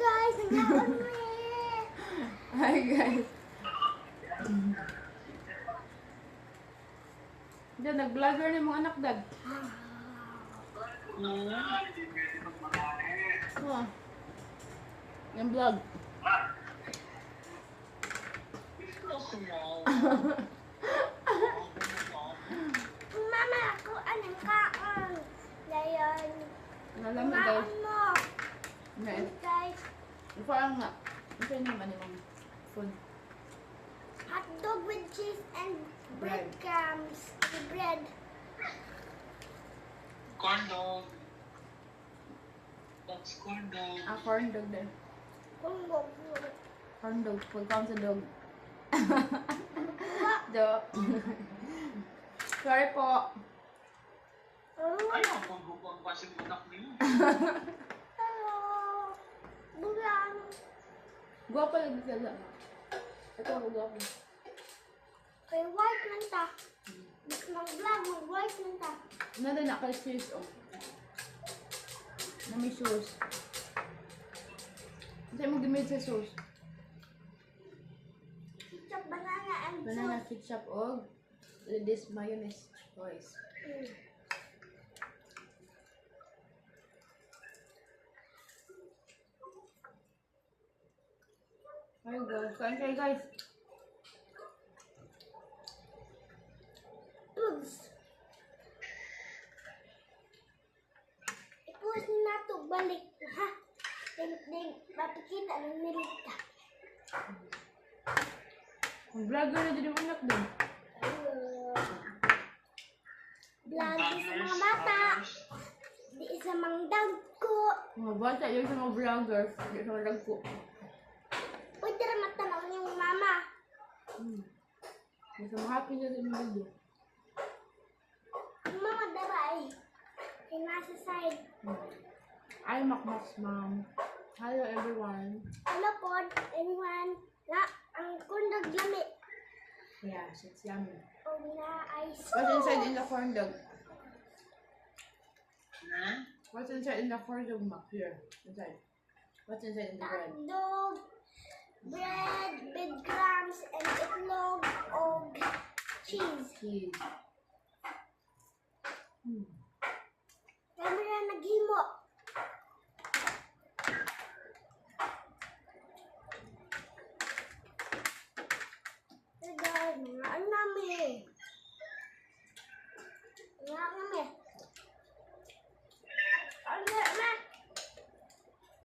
guys, naglaon mo Hi guys. Diyan, nag-vlogger ni mga anak dag. Oh. Yung vlog. Mama, ako anong kaon. Ngayon, Alam mo guys. kumaon mo. Guys. Guys, Ito lang nga. Ito yung naman yung food. hotdog with cheese and Bread. breadcrumbs. The bread. Corn dog. That's corn dog. Ah, corn dog din. Kunggo. Corn dog. Pagkaon sa dog. Dog. Sorry po. Ano kung bukong pasing unak niyo? Hello. Bulang. Guwapo lang sila. Ito ako guwapo. Kay white lang ta. Mag-vlog, mag-white lang ta. Nada na kay sis oh. Na may sauce. Hindi mo gimid sa sauce. Ketchup, banana, and Banana sauce. ketchup o this mayonnaise choice. Ayun guys, kain kayo guys. Oops. Ipus na to balik ha. Ding mapikita ng nilita. Ang vlogger na din yung anak din. Vlog sa mga bata. Di isa mang dagko. Mga bata, yung sa mga vloggers, yung sa mga lagpo. Pwede rin matanaw niyong mama. Mas mga happy na din yung video. Ang mga daray. Ay nasa side. Ay, makmas ma'am. Hello everyone. Hello po, everyone. Na, ang kundag lami. Yes, it's yummy. O na ay What's inside in the corn dog? Hmm? What's inside in the corn dog, Mac? Here, inside. What's inside in the bread? hotdog, bread, breadcrumbs, and itlog o cheese. Cheese. Kami na naghimo.